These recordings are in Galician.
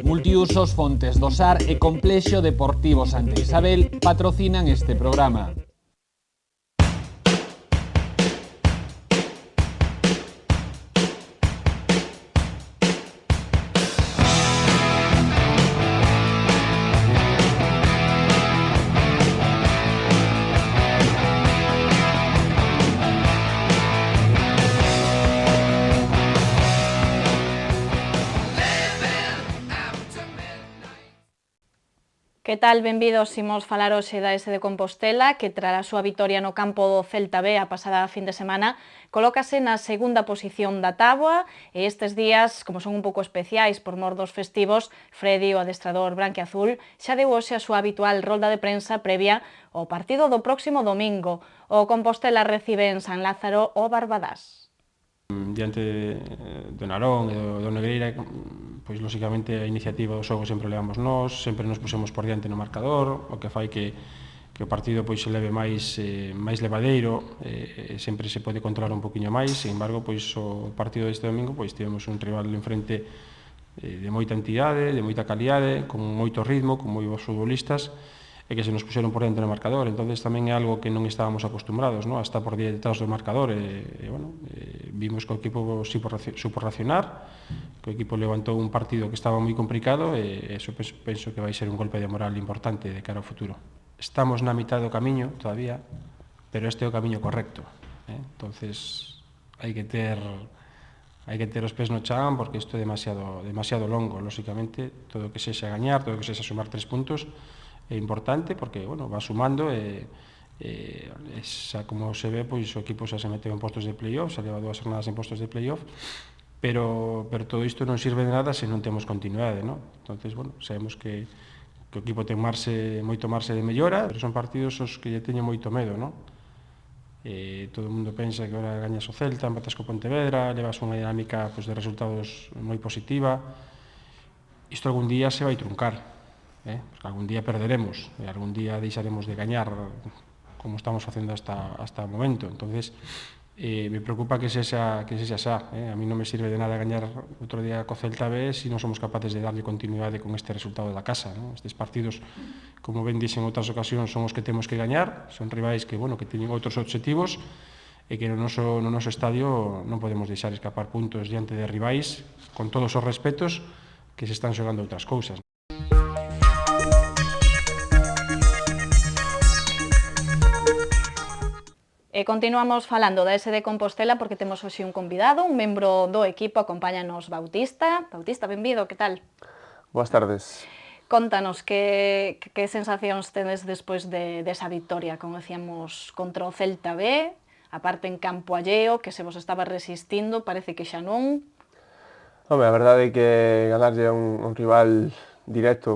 Multiusos Fontes do Sar e Complexo Deportivo Santa Isabel patrocinan este programa. Que tal? Benvidos, imos falar hoxe da S de Compostela, que trala a súa vitoria no campo do Celta B a pasada fin de semana, colócase na segunda posición da táboa e estes días, como son un pouco especiais por mor dos festivos, Freddy, o adestrador branquiazul, xa deu hoxe a súa habitual rolda de prensa previa ao partido do próximo domingo. O Compostela recibe en San Lázaro o Barbadás. Diante do Narón e do Negreira, pois lóxicamente a iniciativa do xogo sempre levamos nós, sempre nos pusemos por diante no marcador, o que fai que o partido pois se leve máis levadeiro, sempre se pode controlar un poquinho máis. Sin embargo, pois o partido deste domingo pois tivemos un rival enfrente de moita entidade, de moita calidade, con moito ritmo, con moi bons futbolistas, e que se nos puxeron por dentro do marcador. Entonces tamén é algo que non estábamos acostumbrados, ¿no? A estar por detrás do marcador, vimos que o equipo supo racionar, que o equipo levantou un partido que estaba moi complicado, e eso penso que vai ser un golpe de moral importante de cara ao futuro. Estamos na mitad do camiño todavía, pero este é o camiño correcto, entonces hai que ter os pés no chan, porque isto é demasiado longo. Lóxicamente, todo o que sexa gañar, todo o que sexa sumar 3 puntos é importante, porque, va sumando e xa como se ve, pois o equipo xa se meteu en postos de playoff, xa leva 2 jornadas en postos de playoff, pero todo isto non sirve de nada se non temos continuidade, non? Entonces, sabemos que o equipo ten moito marxe de mellora, pero son partidos os que lle teño moito medo, non? Todo o mundo pensa que agora gañas o Celta, empatas co Pontevedra, levas unha dinámica de resultados moi positiva. Isto algún día se vai truncar, porque algún día perderemos e algún día deixaremos de gañar como estamos facendo hasta o momento. Entonces, me preocupa que sexa xa. A mí non me sirve de nada gañar outro día co Celta B se non somos capaces de darlle continuidade con este resultado da casa, non? Estes partidos, como ben dixen en outras ocasións, son os que temos que gañar, son rivais que teñen outros obxectivos e que no noso estadio non podemos deixar escapar puntos diante de rivais, con todos os respetos, que se están xogando outras cousas. E continuamos falando da S de Compostela porque temos hoxe un convidado, un membro do equipo, acompáñanos Bautista. Bautista, benvido, que tal? Boas tardes. Contanos, que sensacións tedes despois desa victoria, como decíamos, contra o Celta B, aparte en campo alleo, que se vos estaba resistindo, parece que xa non. Home, a verdade é que ganarlle a un rival directo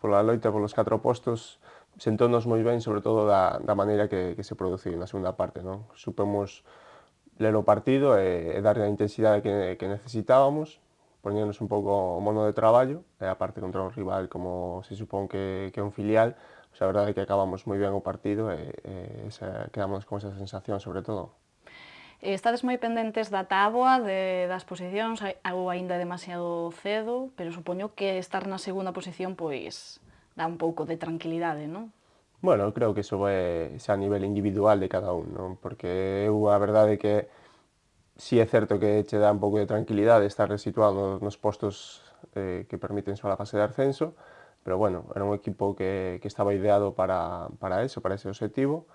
pola loita polos 4 postos sentónos moi ben, sobre todo da maneira que se produciu na segunda parte, non? Supemos ler o partido e darlle a intensidade que necesitábamos, poñernos un pouco o mono de traballo, e a parte contra un rival como se supón que é un filial, a verdade é que acabamos moi ben o partido e quedamos con esa sensación, sobre todo. Estades moi pendentes da táboa, das posicións, ou aínda é demasiado cedo, pero supoño que estar na segunda posición pois dá un pouco de tranquilidade, non? Bueno, creo que iso é xa a nivel individual de cada un, non? Porque a verdade é que si é certo que che dá un pouco de tranquilidade estar situado nos postos que permiten só a fase de ascenso, pero era un equipo que estaba ideado para ese objetivo,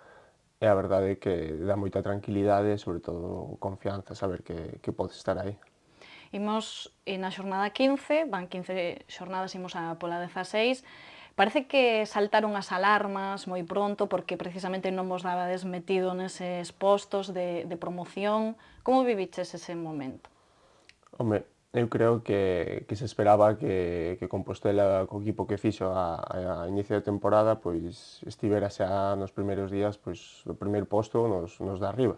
e a verdade é que dá moita tranquilidade e, sobre todo, confianza, saber que podes estar aí. Imos na xornada 15, van 15 xornadas, imos a pola 16. Parece que saltaron as alarmas moi pronto porque precisamente non vos dabades metido neses postos de promoción. Como viviches ese momento? Home, eu creo que se esperaba que Compostela, co equipo que fixo a inicio de temporada, pois estivera xa nos primeiros días no primeiro posto nos de arriba.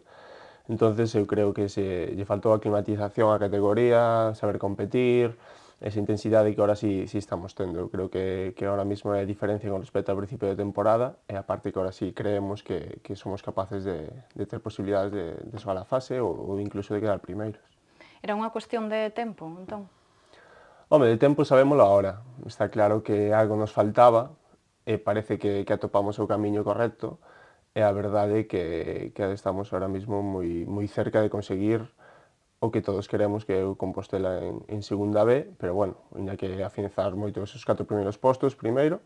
Entonces eu creo que lle faltou a climatización á categoría, saber competir, esa intensidade que ahora sí estamos tendo. Eu creo que ahora mismo é a diferencia con respecto ao principio de temporada, e aparte que ahora sí creemos que somos capaces de ter posibilidades de xogar a fase ou incluso de quedar primeiros. Era unha cuestión de tempo, entón? Home, de tempo sabémolo agora. Está claro que algo nos faltaba e parece que atopamos o camiño correcto e a verdade é que estamos ahora mismo moi cerca de conseguir o que todos queremos, que é o Compostela en segunda B, pero bueno, ainda que afianzar moito esos 4 primeiros postos primeiro,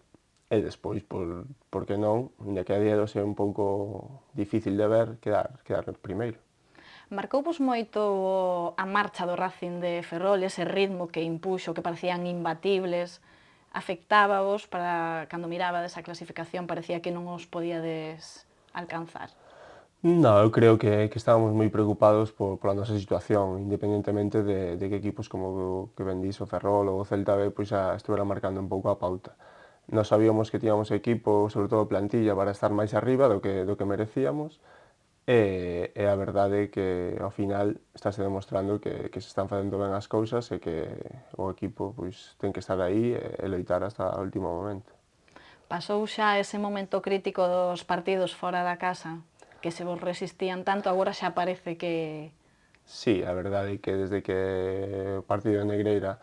e despois, por que non, ainda que a día de hoxe é un pouco difícil de ver, quedar primeiro. Marcouvos moito a marcha do Racing de Ferrol, ese ritmo que impuxo, que parecían imbatibles, afectábavos para cando mirabades a clasificación, parecía que non os podíades alcanzar? Non, eu creo que estábamos moi preocupados pola nosa situación, independentemente de que equipos como que ben dís, o Ferrol ou o Celta B, pois xa estuveran marcando un pouco a pauta. Nós sabíamos que tíamos equipo, sobre todo plantilla, para estar máis arriba do que merecíamos, e a verdade é que ao final estáse demostrando que se están facendo ben as cousas e que o equipo pois ten que estar aí e loitar hasta o último momento. Pasou xa ese momento crítico dos partidos fora da casa, que se vos resistían tanto, agora xa parece que... Sí, a verdade é que desde que o partido de Negreira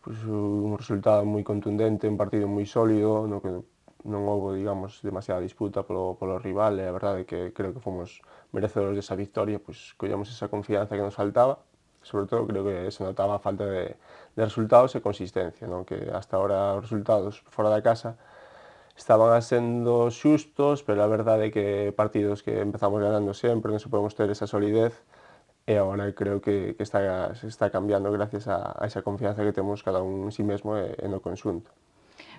pois, un resultado moi contundente, un partido moi sólido, no que non houve, digamos, demasiada disputa polo rival, e a verdade é que creo que fomos merecedores desa victoria, pois collemos esa confianza que nos faltaba, sobre todo creo que se notaba a falta de resultados e consistencia, non? Que hasta ahora os resultados fora da casa estaban sendo xustos, pero a verdade é que partidos que empezamos ganando sempre, non se podemos ter esa solidez, e agora creo que se está cambiando gracias a esa confianza que temos cada un en si mesmo e no conxunto.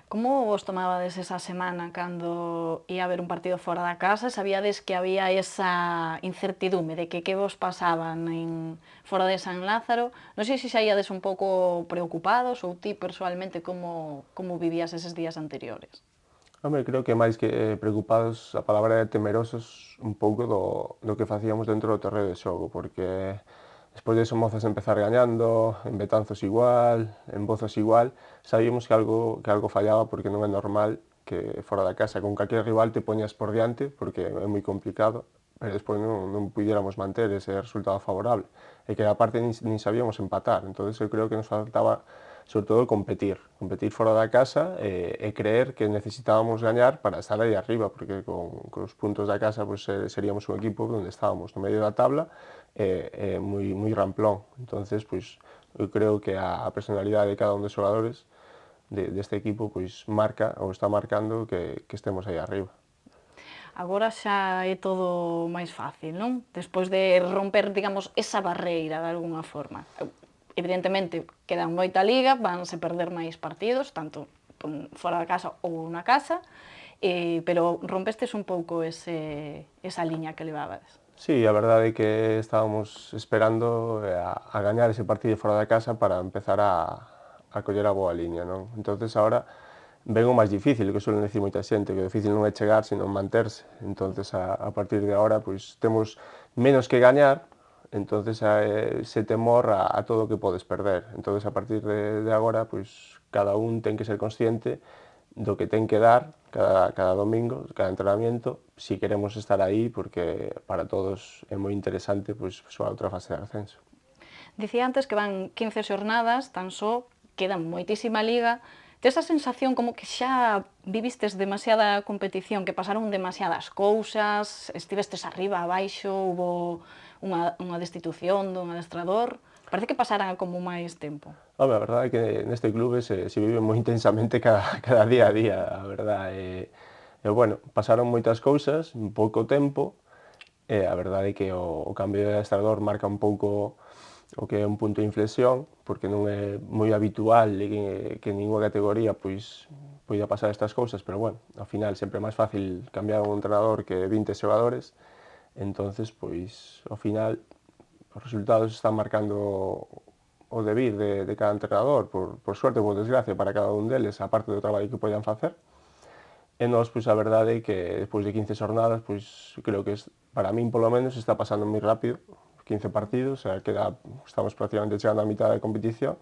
Como vos tomabades esa semana cando ia haber un partido fora da casa? Sabíades que había esa incertidume de que vos pasaban fora de San Lázaro? Non sei se xa íades un pouco preocupados ou ti persoalmente como vivías eses días anteriores? Home, creo que máis que preocupados, a palabra é temerosos un pouco do que facíamos dentro do terreo de xogo, porque despois de Somozas empezar gañando, en Betanzos igual, en Bozos igual, sabíamos que algo fallaba porque non é normal que fora da casa con calquer rival te poñas por diante, porque é moi complicado, pero despois non pudiéramos manter ese resultado favorable, e que aparte nin sabíamos empatar, entón eu creo que nos faltaba sobre todo competir fora da casa e creer que necesitábamos gañar para estar aí arriba, porque con os puntos da casa pues, seríamos un equipo onde estábamos no medio da tabla moi ramplón. Entonces, pues, eu creo que a personalidade de cada un dos xogadores deste equipo pues, marca ou está marcando que estemos aí arriba. Agora xa é todo máis fácil, non? Despois de romper, digamos, esa barreira de alguna forma. Evidentemente, quedan moita liga, vanse perder máis partidos, tanto fora da casa ou na casa, pero rompestes un pouco esa liña que levabades. Sí, a verdade é que estábamos esperando a gañar ese partido fora da casa para empezar a coller a boa liña, non? Entonces, agora ven o máis difícil, que suelen decir moita xente, que o difícil non é chegar, sino manterse. Entonces, a partir de agora, pois, temos menos que gañar, entonces ese temor a todo o que podes perder. Entonces, a partir de agora, pois, cada un ten que ser consciente do que ten que dar cada domingo, cada entrenamiento, si queremos estar aí, porque para todos é moi interesante pois, a outra fase de ascenso. Dicía antes que van 15 xornadas, tan só, quedan moitísima liga. Tes a sensación como que xa vivistes demasiada competición, que pasaron demasiadas cousas, estivestes arriba, abaixo, hubo unha destitución dun adestrador. Parece que pasara como máis tempo. Home, a verdade é que neste clube se vive moi intensamente cada día a día, a verdade. E bueno, pasaron moitas cousas en pouco tempo, e a verdade é que o cambio de adestrador marca un pouco o que é un punto de inflexión, porque non é moi habitual que en ninguna categoría pois poida pasar estas cousas, pero bueno, ao final sempre é máis fácil cambiar un entrenador que 20 xogadores, entonces pois ao final os resultados están marcando o debir de cada entrenador, por suerte ou por desgracia para cada un deles, a parte do traballo que poidan facer. E nós, pois, a verdade é que despois de 15 xornadas, pois, creo que para min, polo menos, está pasando moi rápido, 15 partidos, estamos prácticamente chegando á mitad da competición,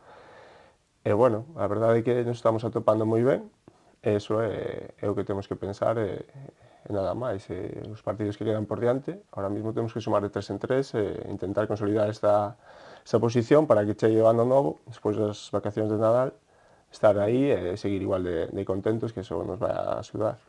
e, bueno, a verdade é que nos estamos atopando moi ben, e iso é o que temos que pensar, e nada máis. Os partidos que quedan por diante, ahora mesmo temos que sumar de 3 en 3 e intentar consolidar esta esa posición para que chegue o ano novo, despois das vacacións de Nadal, estar aí e seguir igual de contentos, que eso nos vai a axudar.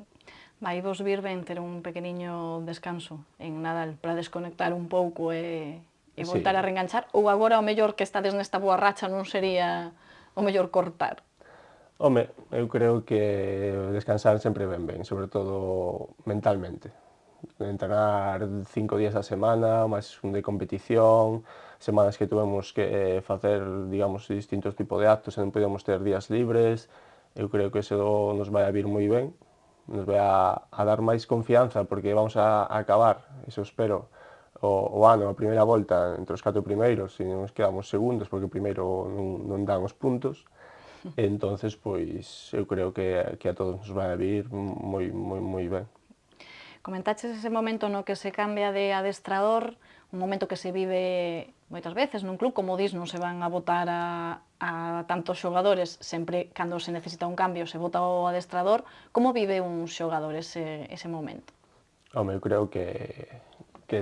Vai vos vir ben ter un pequeniño descanso en Nadal para desconectar un pouco e voltar a reenganchar, ou agora o mellor que estades nesta boa racha non sería o mellor cortar? Home, eu creo que descansar sempre ven ben, sobre todo mentalmente. Entrenar 5 días a semana, máis un de competición, semanas que tuvemos que facer, digamos, distintos tipos de actos e non podíamos ter días libres. Eu creo que eso nos vai a vir moi ben, nos vai a dar máis confianza, porque vamos a acabar, eso espero, o ano, a primeira volta, entre os 4 primeiros, e nos quedamos segundos, porque primeiro non dan os puntos. Entonces, pois, eu creo que a todos nos vai a vir moi ben. Comentaches ese momento no que se cambia de adestrador, un momento que se vive moitas veces nun club, como dis, non se van a votar a tantos xogadores, sempre cando se necesita un cambio se vota o adestrador. Como vive un xogador ese momento? Home, eu creo que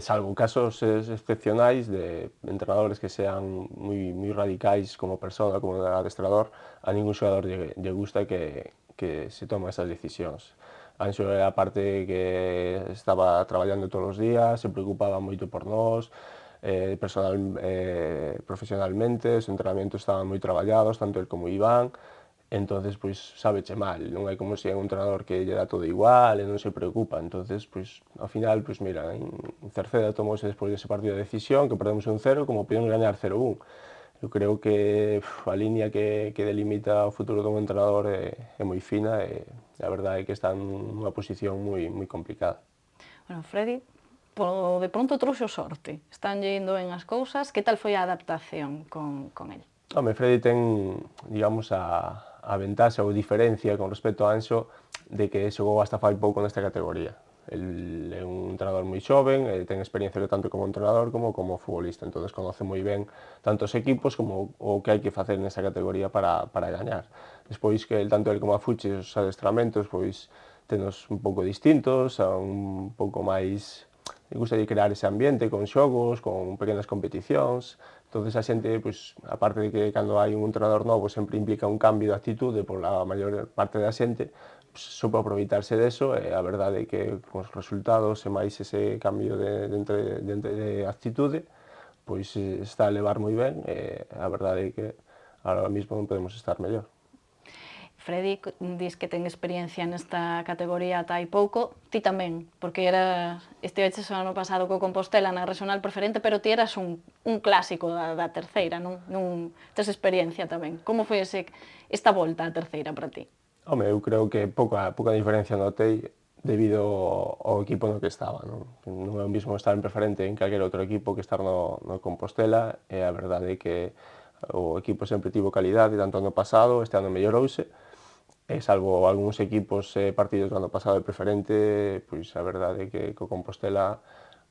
salvo casos excepcionais de entrenadores que sean moi radicais como persona, como adestrador, a ningún xogador lle gusta que se tomen esas decisións. Anxo era a parte que estaba traballando todos os días, se preocupaba moito por nós, profesionalmente, os entrenamientos estaban moi traballados, tanto el como Iván, entonces, pois, sábeche mal, non é como se é un entrenador que lle dá todo igual e non se preocupa, entonces, pois, ao final, pois, mira, en Cerceda tomouse despois dese partido de decisión, que perdemos 1-0, como podemos gañar 0-1. Eu creo que a línea que delimita o futuro dun entrenador é moi fina e a verdade é que está nunha posición moi complicada. Bueno, Freddy, de pronto trouxe sorte. Están indo ben as cousas. Que tal foi a adaptación con el? Home, Freddy ten, digamos, a ventaxa ou diferencia con respecto a Anxo de que xogou hasta fai pouco nesta categoría. El é un entrenador moi xoven, ten experiencia tanto como entrenador como futbolista, entón conoce moi ben tanto os equipos como o que hai que facer nesa categoría para gañar. Despois que tanto el como a Fuchi, os adestramentos, pois tenos un pouco distintos, un pouco máis, gusta de crear ese ambiente con xogos, con pequenas competicións, entonces a xente, pois, aparte de que cando hai un entrenador novo sempre implica un cambio de actitude por a maior parte da xente, soupo aproveitarse deso e a verdade é que con os resultados e máis ese cambio de actitude, pois está a levar moi ben e a verdade é que ahora mesmo non podemos estar mellor. Freddy, dis que ten experiencia nesta categoría ata hai pouco, ti tamén, porque estiveches o ano pasado co Compostela na regional preferente, pero ti eras un clásico da terceira, non tes experiencia tamén. Como foi esta volta á terceira para ti? Home, eu creo que pouca diferencia notei debido ao equipo no que estaba. Non é o mesmo estar en preferente en calquer outro equipo que estar no Compostela, e a verdade é que o equipo sempre tivo calidade, tanto ano pasado, este ano mellorouse, e salvo algúns equipos partidos do ano pasado de preferente, pois a verdade é que co Compostela,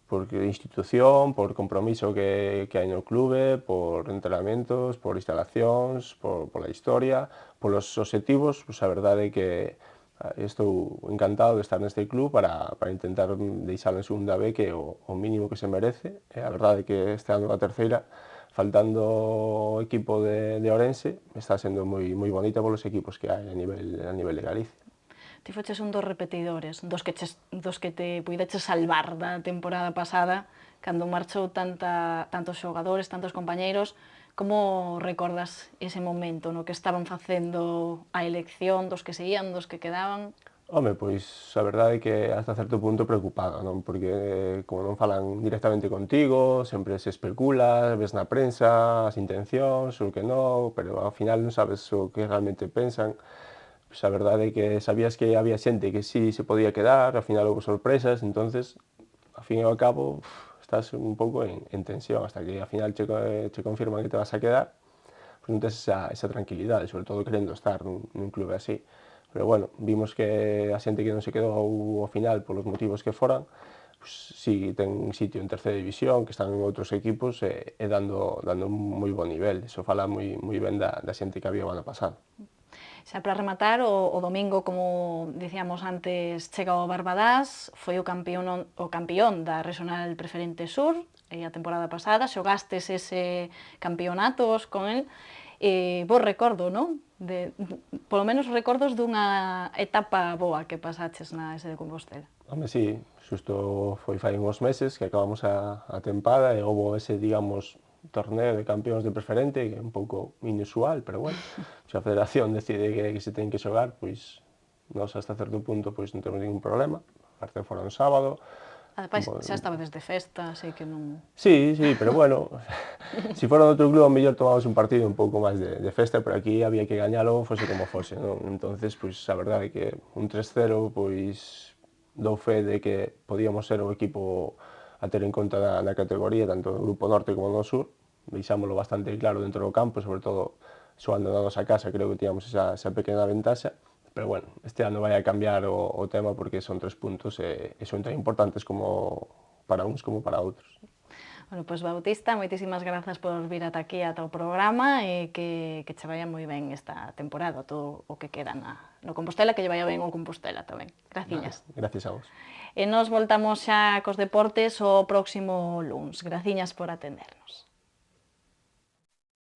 por institución, por compromiso que hai no clube, por entrenamentos, por instalacións, pola historia, polos obxectivos, pois a verdade é que estou encantado de estar neste club para intentar deixalo en segunda B, que é o mínimo que se merece, e a verdade é que este ano a terceira, faltando o equipo de Ourense, está sendo moi bonita polos equipos que hai a nivel de Galicia. Ti foches un dos repetidores, dos que te puideches salvar da temporada pasada, cando marchou tantos xogadores, tantos compañeiros. Como recordas ese momento no que estaban facendo a elección dos que seguían, dos que quedaban? Home, pois a verdade é que hasta certo punto preocupado, non? Porque como non falan directamente contigo, sempre se especula, ves na prensa as intencións, o que non, pero ao final non sabes o que realmente pensan. Pois a verdade é que sabías que había xente que sí se podía quedar, ao final houve sorpresas, entonces, ao fin e ao cabo, estás un pouco en tensión, hasta que ao final che confirman que te vas a quedar, pois non tes esa tranquilidade, sobre todo querendo estar nun clube así. Pero bueno, vimos que a xente que non se quedou ao final polos motivos que foran, pois sí ten un sitio en terceira división, que están en outros equipos e dando un moi bon nivel. Iso fala moi ben da xente que había o ano pasado. Xa para rematar, o domingo, como dicíamos antes, chega o Barbadás, foi o campeón da Regional Preferente Sur, a temporada pasada, xogastes ese campeonatos con el, vos recordo, non? Polo menos recordos dunha etapa boa que pasaches na S de Compostela. Home, sí, xusto foi fai uns meses que acabamos a tempada e houve ese, digamos, torneo de campeóns de preferente, que é un pouco inusual, pero bueno, se a federación decide que se ten que xogar, pois nós hasta certo punto pois non temos ningún problema, aparte fora un sábado. Ademais, xa estaba desde festa, así que non... Sí, sí, pero bueno, si fora outro club, a mellor tomamos un partido un pouco máis de festa, pero aquí había que gañalo, fose como fose, non? Entonces, pois, a verdade é que un 3-0, pois, dou fe de que podíamos ser o equipo a ter en conta na categoría, tanto no Grupo Norte como no Sur, deixámoslo bastante claro dentro do campo, sobre todo xoando na nosa casa, creo que tíamos esa pequena ventaxa, pero bueno, este ano vai a cambiar o tema porque son 3 puntos e son tan importantes como para uns como para outros. Bueno, pois Bautista, moitísimas grazas por vir ata aquí, ata o programa, e que che vaya moi ben esta temporada, todo o que queda no Compostela, que lle vaya ben o Compostela tamén. Graciñas. Gracias a vos. E nos voltamos xa cos deportes o próximo luns. Graciñas por atendernos.